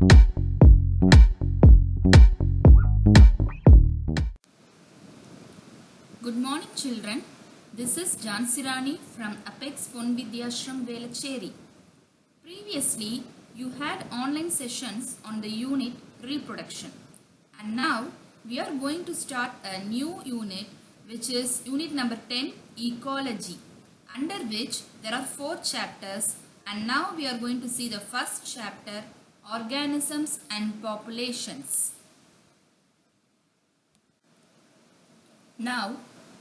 Good morning children. This is Jansirani from Apex Ponvidyashram Velacheri. Previously, you had online sessions on the unit reproduction. And now we are going to start a new unit which is unit number 10 ecology, under which there are 4 chapters, and now we are going to see the first chapter, organisms and populations. Now,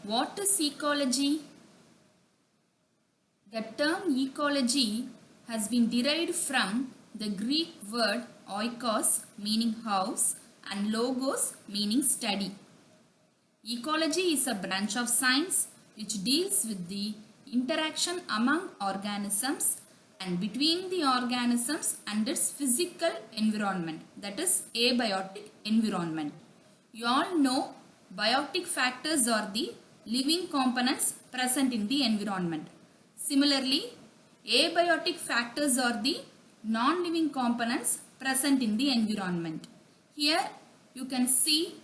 what is ecology? The term ecology has been derived from the Greek word oikos, meaning house, and logos, meaning study. Ecology is a branch of science which deals with the interaction among organisms and between the organisms and its physical environment, that is abiotic environment. You all know biotic factors are the living components present in the environment. Similarly, abiotic factors are the non-living components present in the environment. Here you can see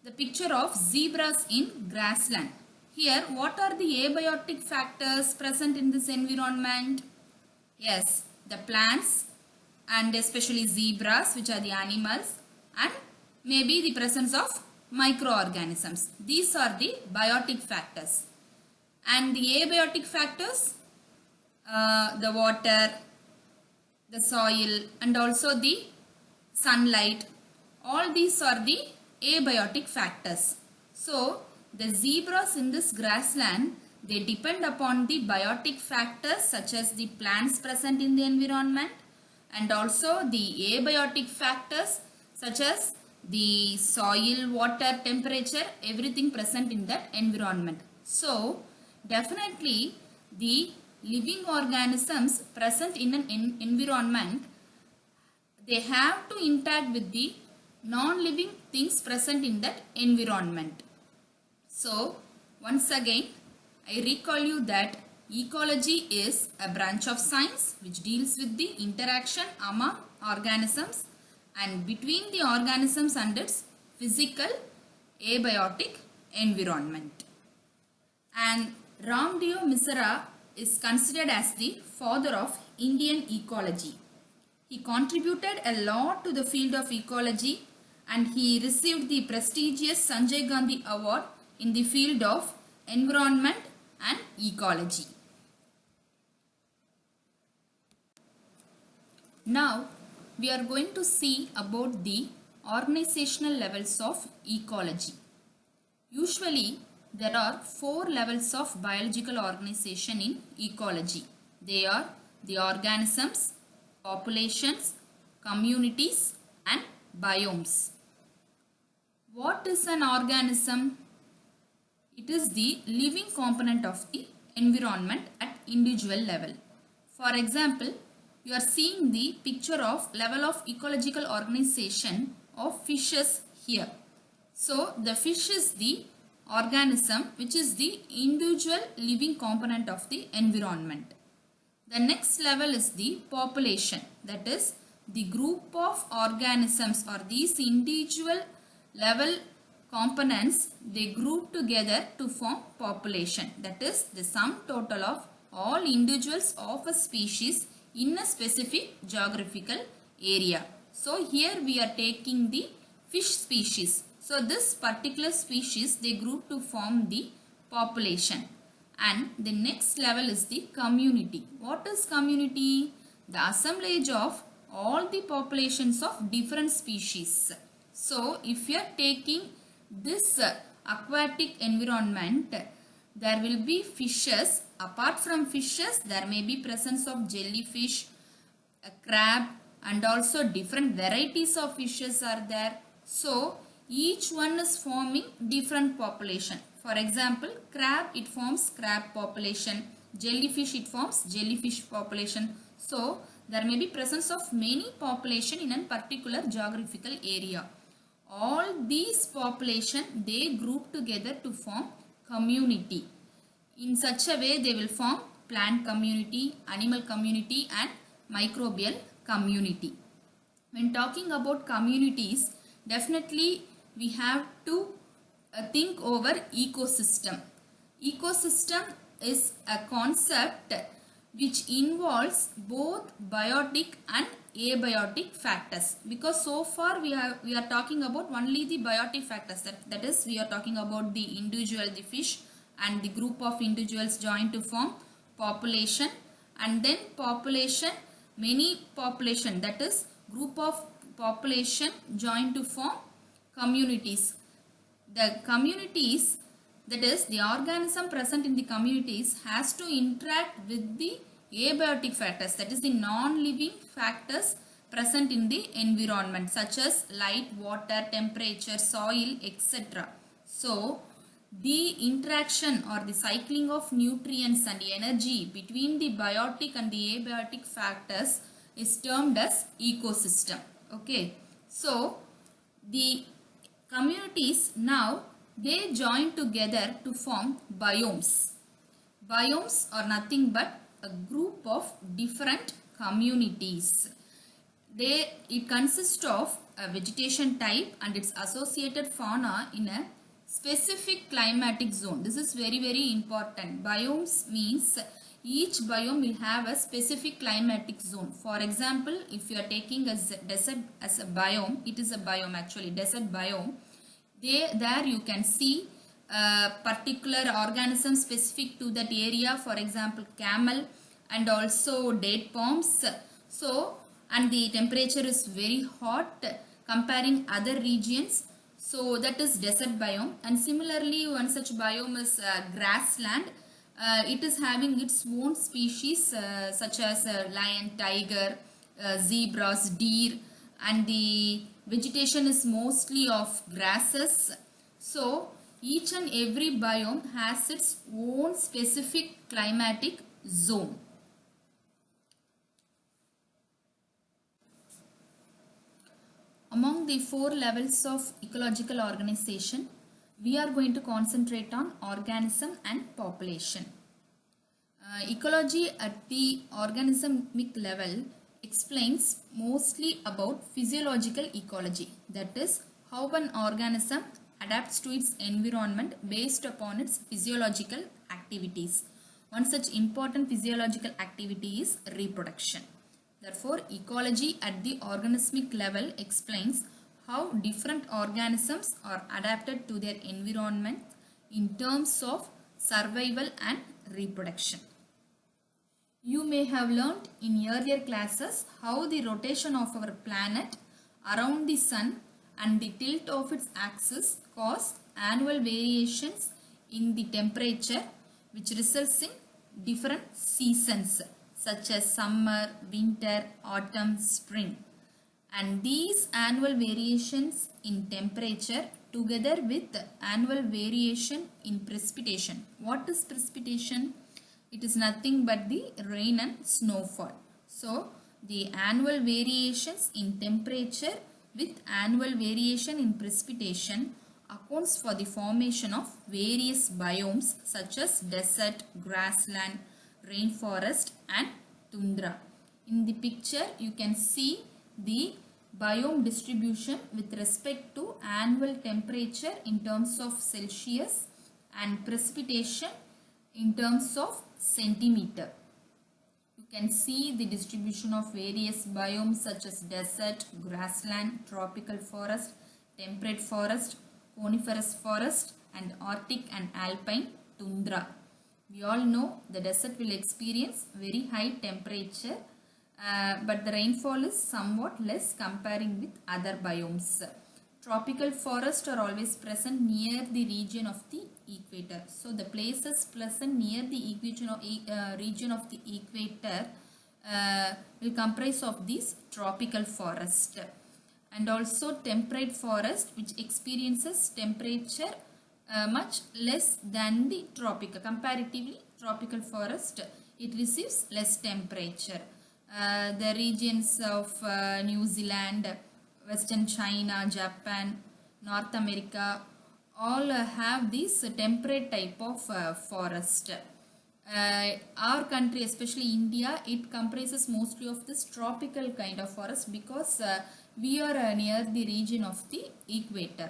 the picture of zebras in grassland. Here, what are the abiotic factors present in this environment? Yes, the plants and especially zebras, which are the animals, and maybe the presence of microorganisms. These are the biotic factors. And the abiotic factors, the water, the soil, and also the sunlight. All these are the abiotic factors. So, the zebras in this grassland, they depend upon the biotic factors such as the plants present in the environment and also the abiotic factors such as the soil, water, temperature, everything present in that environment. So, definitely the living organisms present in an environment, they have to interact with the non-living things present in that environment. So, once again, I recall you that ecology is a branch of science which deals with the interaction among organisms and between the organisms and its physical abiotic environment. And Ramdeo Misra is considered as the father of Indian ecology. He contributed a lot to the field of ecology and he received the prestigious Sanjay Gandhi Award in the field of environment and ecology. Now, we are going to see about the organizational levels of ecology. Usually, there are 4 levels of biological organization in ecology. They are the organisms, populations, communities, and biomes. What is an organism? It is the living component of the environment at individual level. For example, you are seeing the picture of level of ecological organization of fishes here. So, the fish is the organism which is the individual living component of the environment. The next level is the population, that is the group of organisms or these individual level components, they group together to form population, that is the sum total of all individuals of a species in a specific geographical area. So here we are taking the fish species. So this particular species, they group to form the population. And the next level is the community. What is community? The assemblage of all the populations of different species. So if you are taking this aquatic environment, there will be fishes. Apart from fishes, there may be presence of jellyfish, a crab, and also different varieties of fishes are there. So each one is forming different population. For example, crab, it forms crab population. Jellyfish, it forms jellyfish population. So there may be presence of many population in a particular geographical area. All these population, they group together to form community. In such a way, they will form plant community, animal community, and microbial community. When talking about communities, definitely we have to think over ecosystem. Ecosystem is a concept which involves both biotic and abiotic factors, because so far we are talking about only the biotic factors, that is we are talking about the individual, the fish, and the group of individuals joined to form population, and then population, many population, that is group of population joined to form communities. The communities, that is the organism present in the communities, has to interact with the abiotic factors, that is the non-living factors present in the environment, such as light, water, temperature, soil, etc. So the interaction or the cycling of nutrients and energy between the biotic and the abiotic factors is termed as ecosystem. Okay, so the communities now, they join together to form biomes. Biomes are nothing but a group of different communities. It consists of a vegetation type and its associated fauna in a specific climatic zone. This is very important. Biomes means each biome will have a specific climatic zone. For example, if you are taking a desert as a biome, it is a biome actually, desert biome. There you can see particular organisms specific to that area, for example camel and also date palms. So, and the temperature is very hot comparing other regions, so that is desert biome. And similarly, one such biome is grassland. It is having its own species such as lion, tiger, zebras, deer, and the vegetation is mostly of grasses. So each and every biome has its own specific climatic zone. Among the 4 levels of ecological organization, we are going to concentrate on organism and population. Ecology at the organismic level explains mostly about physiological ecology, that is how an organism adapts to its environment based upon its physiological activities. One such important physiological activity is reproduction. Therefore, ecology at the organismic level explains how different organisms are adapted to their environment in terms of survival and reproduction. You may have learnt in earlier classes how the rotation of our planet around the sun and the tilt of its axis cause annual variations in the temperature, which results in different seasons such as summer, winter, autumn, spring. And these annual variations in temperature together with annual variation in precipitation. What is precipitation? It is nothing but the rain and snowfall. So the annual variations in temperature with annual variation in precipitation accounts for the formation of various biomes such as desert, grassland, rainforest and tundra. In the picture you can see the biome distribution with respect to annual temperature in terms of Celsius and precipitation in terms of centimeter. You can see the distribution of various biomes such as desert, grassland, tropical forest, temperate forest, coniferous forest and Arctic and alpine tundra. We all know the desert will experience very high temperature, but the rainfall is somewhat less comparing with other biomes. Tropical forests are always present near the region of the equator. So the places present near the region of the equator will comprise of these tropical forest. And also temperate forest, which experiences temperature much less than the tropical. Comparatively, tropical forest, it receives less temperature. The regions of New Zealand, Western China, Japan, North America, all have this temperate type of forest. our country, especially India, it comprises mostly of this tropical kind of forest because we are near the region of the equator.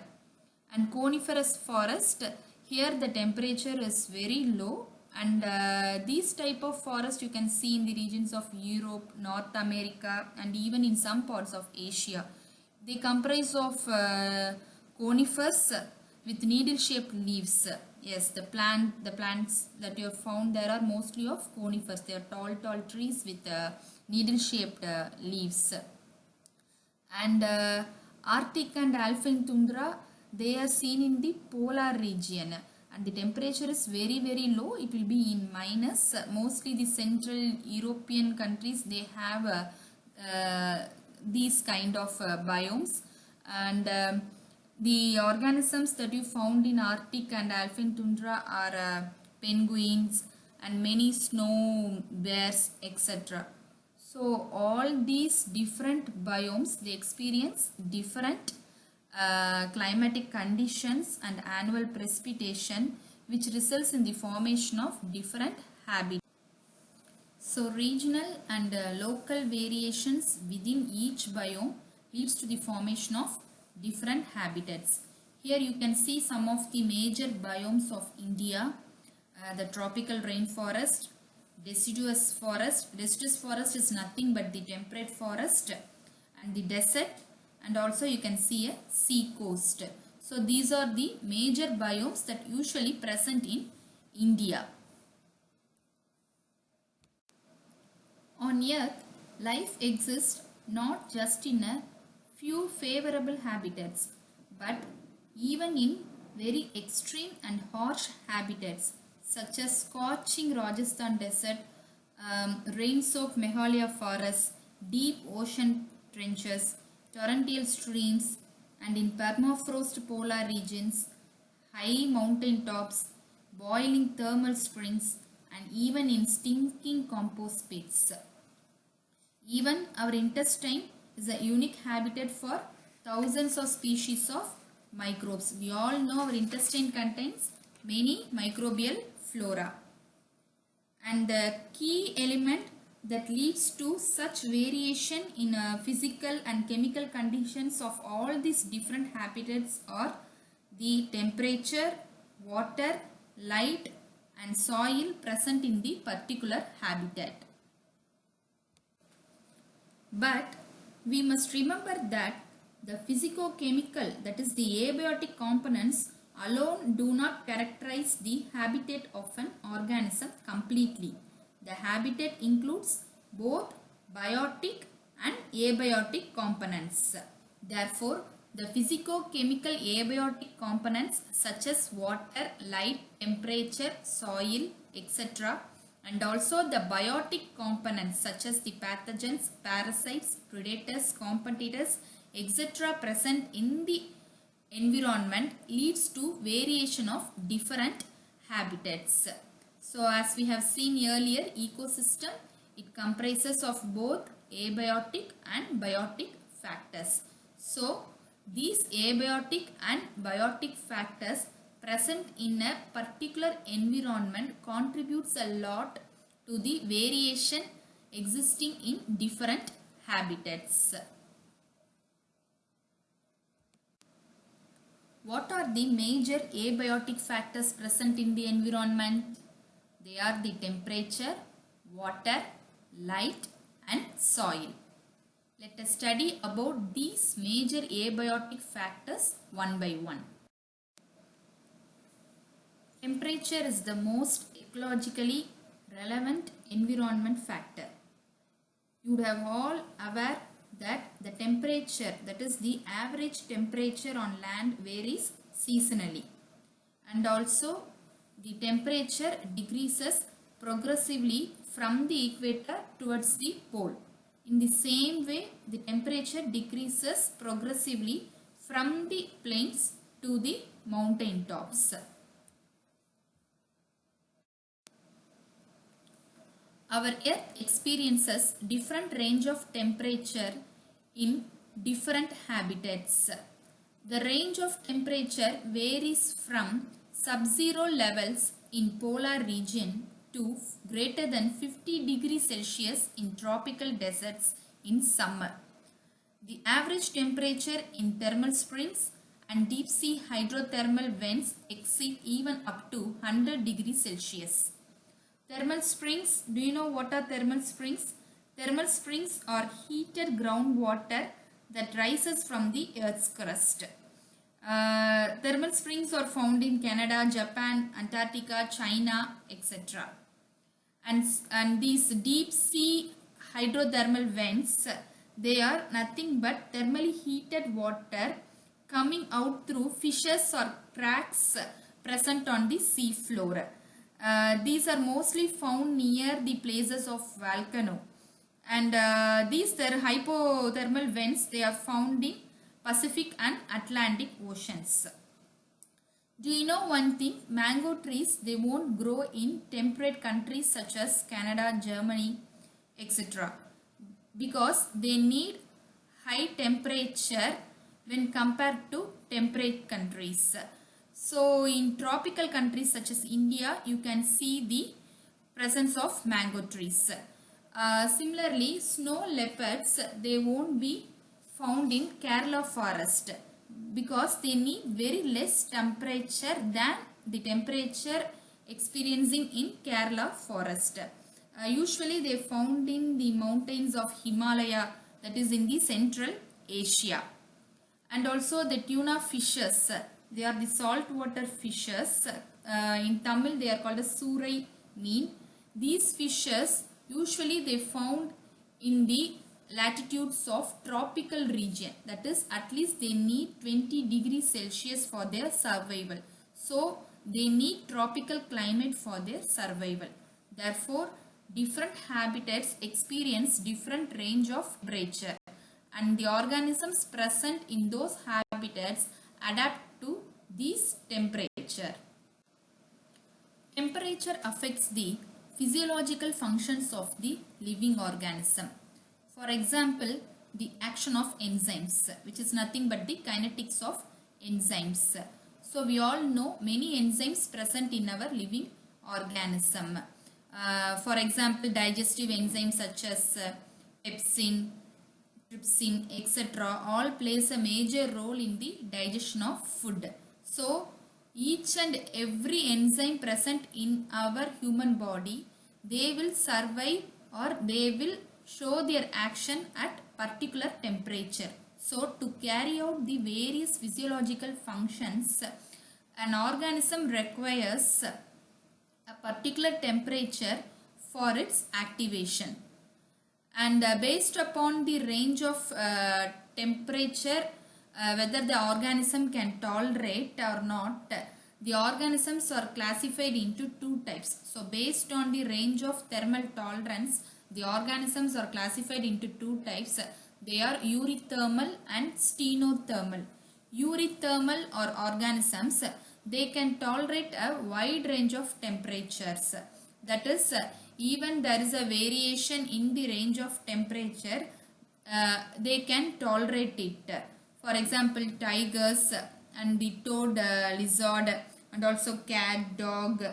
And coniferous forest, here the temperature is very low, and these type of forest you can see in the regions of Europe, North America, and even in some parts of Asia. They comprise of conifers with needle shaped leaves. Yes, the plants that you have found there are mostly of conifers. They are tall trees with needle shaped leaves. And Arctic and alpine tundra, they are seen in the polar region, and the temperature is very low. It will be in minus. Mostly the central European countries, they have these kind of biomes. And the organisms that you found in Arctic and alpine tundra are penguins and many snow bears, etc. So all these different biomes, they experience different climatic conditions and annual precipitation, which results in the formation of different habitats. So regional and local variations within each biome leads to the formation of different habitats. Here you can see some of the major biomes of India, the tropical rainforest, deciduous forest. Deciduous forest is nothing but the temperate forest, and the desert, and also you can see a sea coast. So these are the major biomes that usually present in India. On Earth, life exists not just in a few favorable habitats, but even in very extreme and harsh habitats such as scorching Rajasthan desert, rain-soaked Meghalaya forests, deep ocean trenches, torrential streams, and in permafrost polar regions, high mountain tops, boiling thermal springs, and even in stinking compost pits. Even our intestine is a unique habitat for thousands of species of microbes. We all know our intestine contains many microbial flora. And the key element that leads to such variation in physical and chemical conditions of all these different habitats are the temperature, water, light, and soil present in the particular habitat. But we must remember that the physico-chemical, that is the abiotic components alone do not characterize the habitat of an organism completely. The habitat includes both biotic and abiotic components. Therefore, the physico-chemical abiotic components such as water, light, temperature, soil, etc., and also the biotic components such as the pathogens, parasites, predators, competitors, etc. present in the environment leads to variation of different habitats. So as we have seen earlier, ecosystem, it comprises of both abiotic and biotic factors. So these abiotic and biotic factors present in a particular environment contributes a lot to the variation existing in different habitats. What are the major abiotic factors present in the environment? They are the temperature, water, light, and soil. Let us study about these major abiotic factors one by one. Temperature is the most ecologically relevant environment factor. You would have all aware that the temperature, that is the average temperature on land, varies seasonally, and also the temperature decreases progressively from the equator towards the pole. In the same way, the temperature decreases progressively from the plains to the mountain tops. Our Earth experiences different range of temperature in different habitats. The range of temperature varies from sub-zero levels in polar region to greater than 50 degrees Celsius in tropical deserts in summer. The average temperature in thermal springs and deep sea hydrothermal vents exceed even up to 100 degrees Celsius. Thermal springs, do you know what are thermal springs? Thermal springs are heated groundwater that rises from the earth's crust. Thermal springs are found in Canada, Japan, Antarctica, China, etc. And these deep sea hydrothermal vents, they are nothing but thermally heated water coming out through fissures or cracks present on the sea floor. These are mostly found near the places of volcano, and these hypothermal vents, they are found in Pacific and Atlantic oceans. Do you know one thing? Mango trees, they won't grow in temperate countries such as Canada, Germany, etc. because they need high temperature when compared to temperate countries. So in tropical countries such as India, you can see the presence of mango trees. Similarly, snow leopards, they won't be found in Kerala forest because they need very less temperature than the temperature experiencing in Kerala forest. Usually they found in the mountains of Himalaya, that is in the Central Asia. And also the tuna fishes, they are the saltwater fishes. In Tamil they are called as Surai Meen. These fishes usually they found in the latitudes of tropical region, that is at least they need 20 degrees Celsius for their survival. So they need tropical climate for their survival. Therefore different habitats experience different range of temperature, and the organisms present in those habitats adapt to this temperature. Temperature affects the physiological functions of the living organism. For example, the action of enzymes, which is nothing but the kinetics of enzymes. So we all know many enzymes present in our living organism. For example, digestive enzymes such as pepsin, trypsin, etc. all plays a major role in the digestion of food. So each and every enzyme present in our human body, they will survive or they will show their action at particular temperature. So to carry out the various physiological functions, an organism requires a particular temperature for its activation. And based upon the range of temperature, whether the organism can tolerate or not, the organisms are classified into two types. So based on the range of thermal tolerance, the organisms are classified into two types. They are euthermal and stenothermal. Euthermal or organisms, they can tolerate a wide range of temperatures. That is, even there is a variation in the range of temperature, they can tolerate it. For example, tigers and the toad lizard and also cat, dog,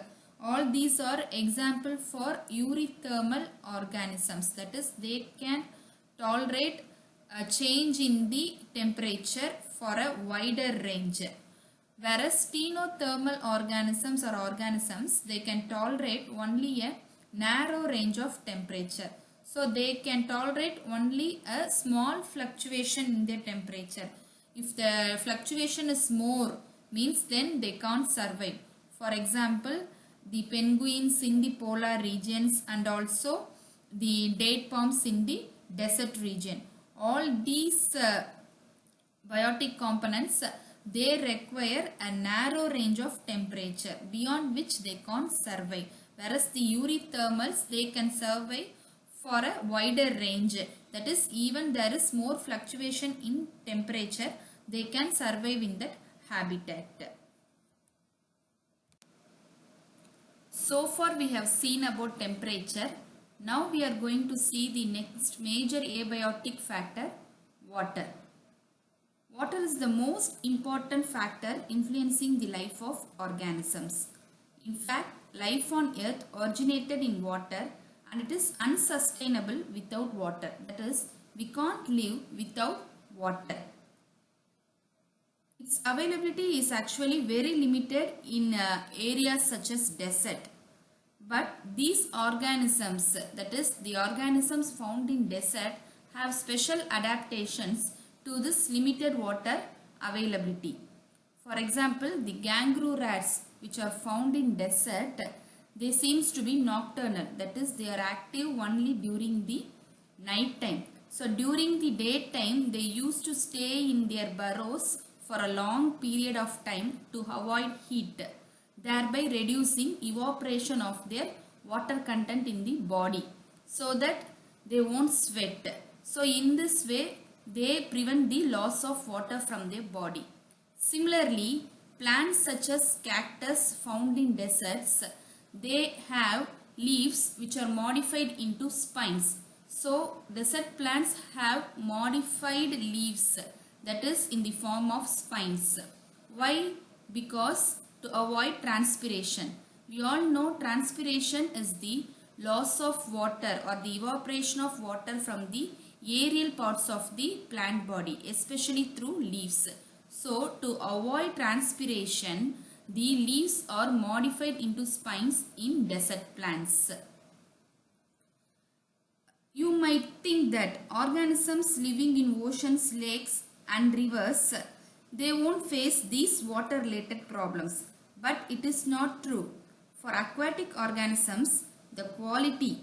all these are example for euthermal organisms. That is, they can tolerate a change in the temperature for a wider range. Whereas stenothermal organisms or organisms, they can tolerate only a narrow range of temperature. So they can tolerate only a small fluctuation in their temperature. If the fluctuation is more, means then they can't survive. For example, the penguins in the polar regions and also the date palms in the desert region. All these biotic components, they require a narrow range of temperature beyond which they can't survive. Whereas the euthermals, they can survive for a wider range. That is, even there is more fluctuation in temperature, they can survive in that habitat. So far we have seen about temperature. Now we are going to see the next major abiotic factor, water. Water is the most important factor influencing the life of organisms. In fact, life on earth originated in water and it is unsustainable without water. That is, we can't live without water. Its availability is actually very limited in areas such as desert. But these organisms, that is the organisms found in desert, have special adaptations to this limited water availability. For example, the kangaroo rats which are found in desert, they seems to be nocturnal. That is, they are active only during the night time. So during the daytime, they used to stay in their burrows for a long period of time to avoid heat, thereby reducing evaporation of their water content in the body so that they won't sweat. So in this way, they prevent the loss of water from their body. Similarly, plants such as cactus found in deserts, they have leaves which are modified into spines. So desert plants have modified leaves, that is in the form of spines. Why? Because to avoid transpiration. We all know transpiration is the loss of water or the evaporation of water from the aerial parts of the plant body, especially through leaves. So to avoid transpiration, the leaves are modified into spines in desert plants. You might think that organisms living in oceans, lakes and rivers, they won't face these water related problems. But it is not true. For aquatic organisms, the quality,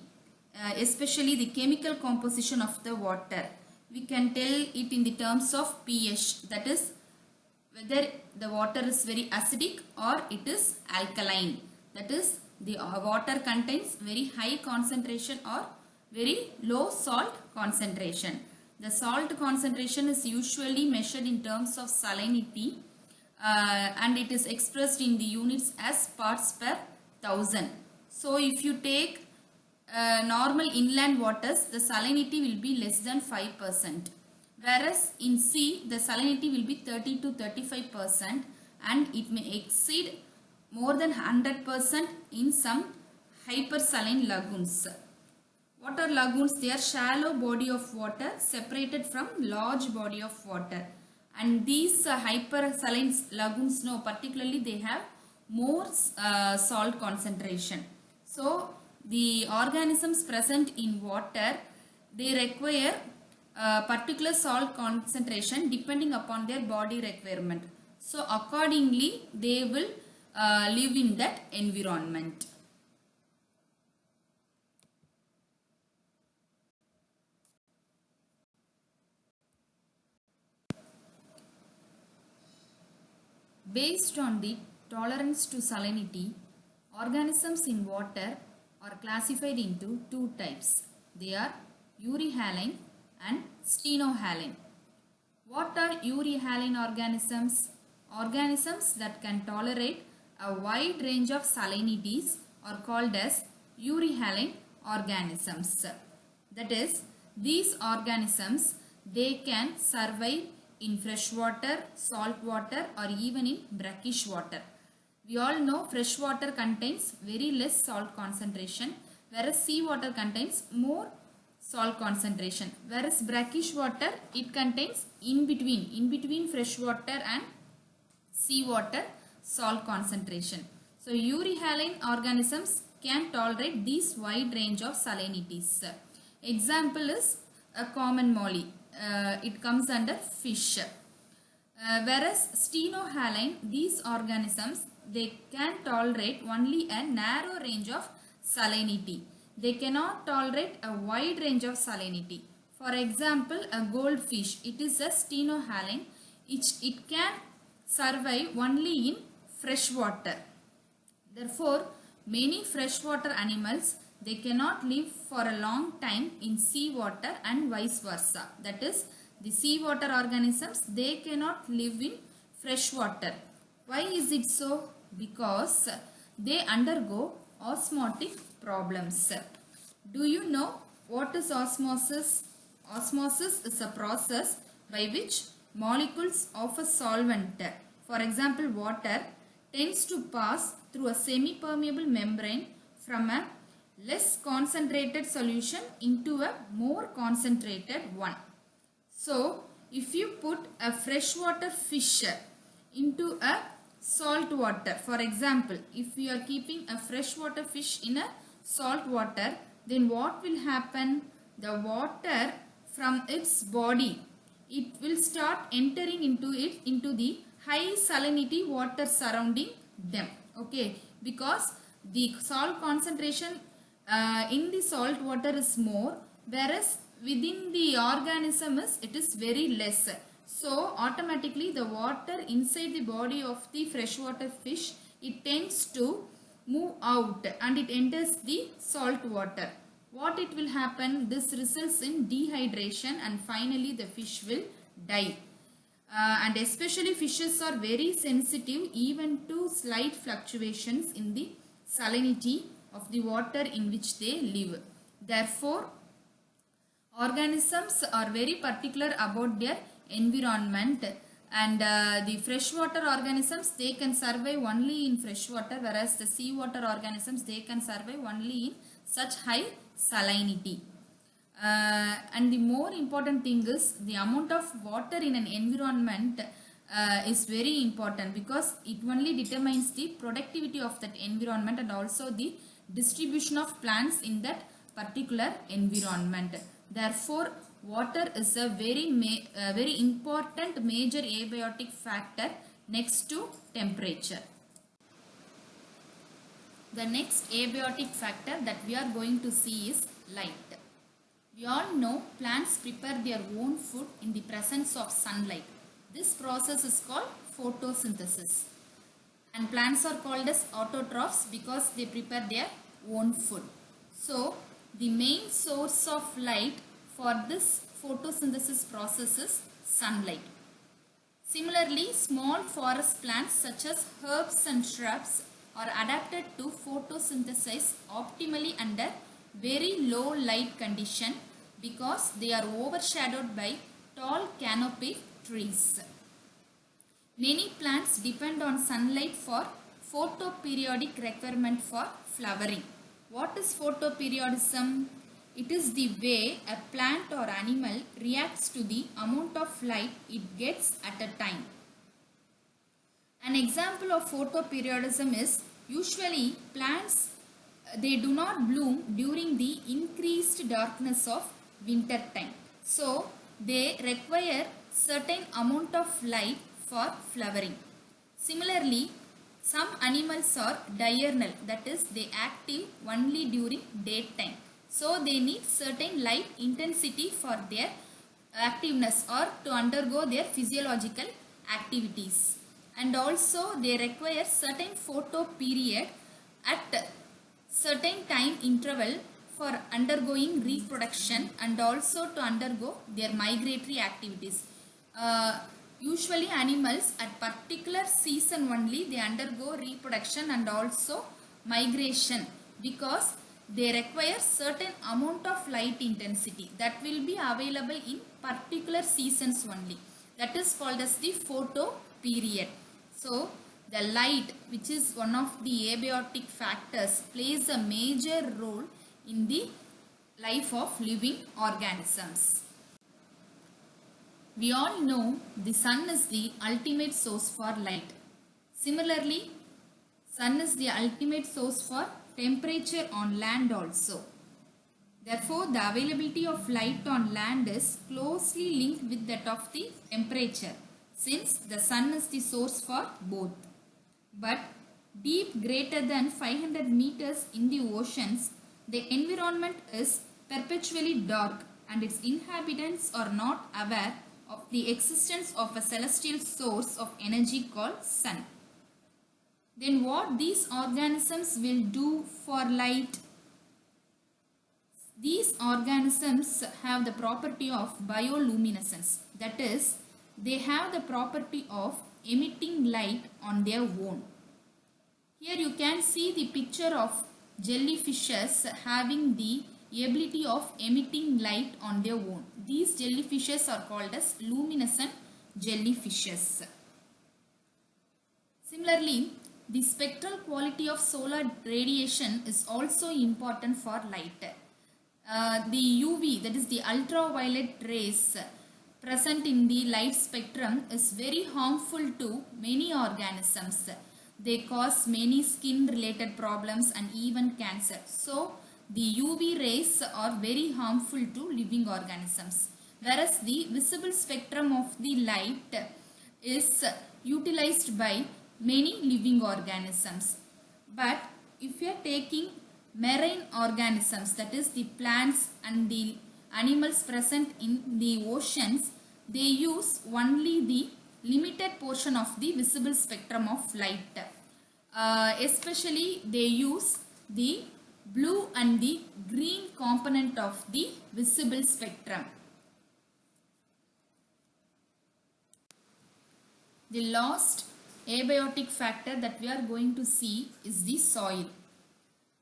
especially the chemical composition of the water, we can tell it in the terms of pH, that is whether the water is very acidic or it is alkaline. That is, the water contains very high concentration or very low salt concentration. The salt concentration is usually measured in terms of salinity and it is expressed in the units as parts per thousand. So if you take normal inland waters, the salinity will be less than 5%. Whereas in sea, the salinity will be 30 to 35% and it may exceed more than 100% in some hypersaline lagoons. What are lagoons? They are shallow body of water separated from large body of water. And these hypersaline lagoons, particularly they have more salt concentration. So the organisms present in water, they require particular salt concentration depending upon their body requirement. So accordingly, they will live in that environment. Based on the tolerance to salinity, organisms in water are classified into two types. They are euryhaline and stenohaline. What are euryhaline organisms? Organisms that can tolerate a wide range of salinities are called as euryhaline organisms. That is, these organisms, they can survive in fresh water, salt water or even in brackish water. We all know fresh water contains very less salt concentration, whereas seawater contains more salt concentration. Whereas brackish water, it contains in between fresh water and seawater salt concentration. So euryhaline organisms can tolerate these wide range of salinities. Example is a common molly. It comes under fish. Whereas stenohaline, these organisms, they can tolerate only a narrow range of salinity. They cannot tolerate a wide range of salinity. For example, a goldfish, it is a stenohaline. It can survive only in fresh water. Therefore, many freshwater animals, they cannot live for a long time in seawater and vice versa. That is, the seawater organisms, they cannot live in fresh water. Why is it so? Because they undergo osmotic problems. Do you know what is osmosis? Osmosis is a process by which molecules of a solvent, for example water, tends to pass through a semi-permeable membrane from a less concentrated solution into a more concentrated one. So, if you put a freshwater fish into a salt water, for example, if you are keeping a freshwater fish in a salt water, then what will happen? The water from its body, it will start entering into the high salinity water surrounding them. Okay, because the salt concentration in the salt water is more, whereas within the organism it is very less. So automatically the water inside the body of the freshwater fish, it tends to move out and it enters the salt water. What it will happen? This results in dehydration and finally the fish will die. And especially fishes are very sensitive even to slight fluctuations in the salinity of the water in which they live. Therefore, organisms are very particular about their environment, and the freshwater organisms, they can survive only in freshwater, whereas the seawater organisms, they can survive only in such high salinity. And the more important thing is the amount of water in an environment is very important, because it only determines the productivity of that environment and also the distribution of plants in that particular environment. Therefore, water is a very important major abiotic factor next to temperature. The next abiotic factor that we are going to see is light. We all know plants prepare their own food in the presence of sunlight. This process is called photosynthesis. And plants are called as autotrophs because they prepare their own food. So, the main source of light for this photosynthesis process is sunlight. Similarly, small forest plants such as herbs and shrubs are adapted to photosynthesize optimally under very low light condition because they are overshadowed by tall canopy trees. Many plants depend on sunlight for photoperiodic requirement for flowering. What is photoperiodism? It is the way a plant or animal reacts to the amount of light it gets at a time. An example of photoperiodism is usually plants, they do not bloom during the increased darkness of winter time. So they require certain amount of light for flowering. Similarly, some animals are diurnal, that is they active only during daytime. So they need certain light intensity for their activeness or to undergo their physiological activities. And also they require certain photo period at certain time interval for undergoing reproduction and also to undergo their migratory activities. Usually animals at particular season only they undergo reproduction and also migration because they require certain amount of light intensity that will be available in particular seasons only. That is called as the photo period. So the light, which is one of the abiotic factors, plays a major role in the life of living organisms. We all know the sun is the ultimate source for light. Similarly, sun is the ultimate source for temperature on land also. Therefore, the availability of light on land is closely linked with that of the temperature, since the sun is the source for both. But deep greater than 500 meters in the oceans, the environment is perpetually dark and its inhabitants are not aware of the existence of a celestial source of energy called sun. Then what these organisms will do for light? These organisms have the property of bioluminescence. That is, they have the property of emitting light on their own. Here you can see the picture of jellyfishes having the ability of emitting light on their own. These jellyfishes are called as luminescent jellyfishes. Similarly, The spectral quality of solar radiation is also important for light. The UV, that is the ultraviolet rays present in the light spectrum, is very harmful to many organisms. They cause many skin related problems and even cancer. So the UV rays are very harmful to living organisms. Whereas the visible spectrum of the light is utilized by many living organisms. But if you are taking marine organisms, that is the plants and the animals present in the oceans, they use only the limited portion of the visible spectrum of light. Especially they use the blue and the green component of the visible spectrum. The last abiotic factor that we are going to see is the soil.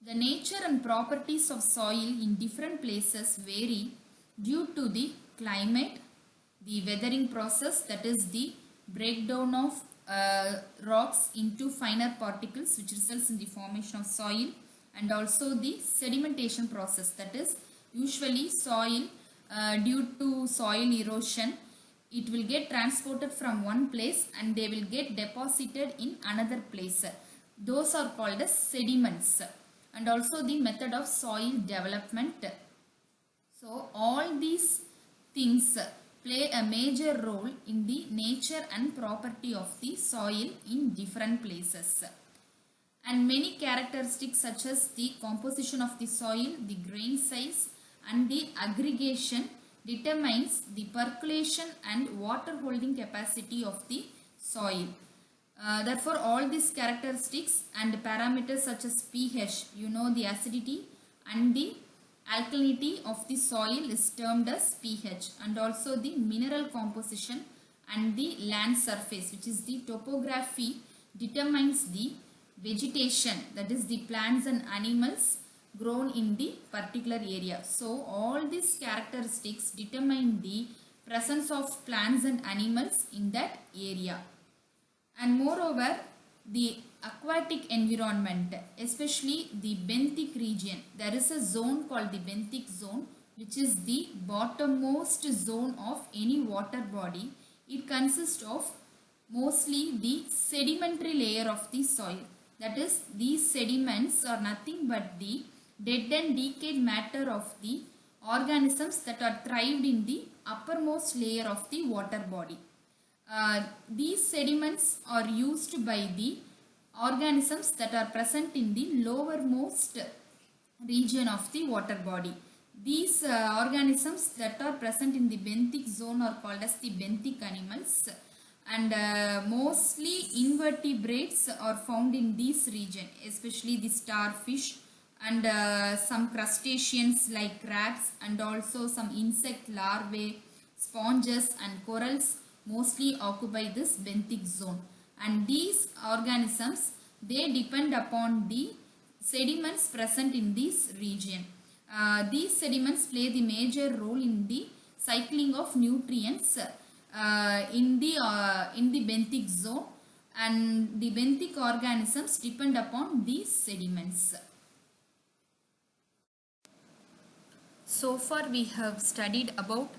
The nature and properties of soil in different places vary due to the climate, the weathering process, that is the breakdown of rocks into finer particles which results in the formation of soil, and also the sedimentation process, that is usually soil due to soil erosion, it will get transported from one place and they will get deposited in another place. Those are called as sediments. And also the method of soil development. So all these things play a major role in the nature and property of the soil in different places. And many characteristics such as the composition of the soil, the grain size and the aggregation determines the percolation and water holding capacity of the soil. Therefore, all these characteristics and parameters such as pH, the acidity and the alkalinity of the soil is termed as pH, and also the mineral composition and the land surface, which is the topography, determines the vegetation, that is the plants and animals grown in the particular area. So all these characteristics determine the presence of plants and animals in that area. And moreover, the aquatic environment, especially the benthic region, there is a zone called the benthic zone, which is the bottommost zone of any water body. It consists of mostly the sedimentary layer of the soil. That is, these sediments are nothing but the dead and decayed matter of the organisms that are thrived in the uppermost layer of the water body. These sediments are used by the organisms that are present in the lowermost region of the water body. These organisms that are present in the benthic zone are called as the benthic animals, and mostly invertebrates are found in this region, especially the starfish and some crustaceans like crabs, and also some insect larvae, sponges and corals mostly occupy this benthic zone. And these organisms, they depend upon the sediments present in this region. These sediments play the major role in the cycling of nutrients in the benthic zone, and the benthic organisms depend upon these sediments. So far we have studied about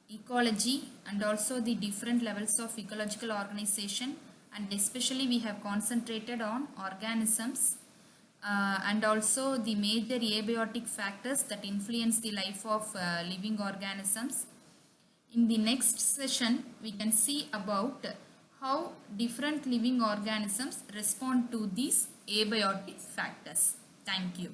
ecology and also the different levels of ecological organization, and especially we have concentrated on organisms and also the major abiotic factors that influence the life of living organisms. In the next session, we can see about how different living organisms respond to these abiotic factors. Thank you.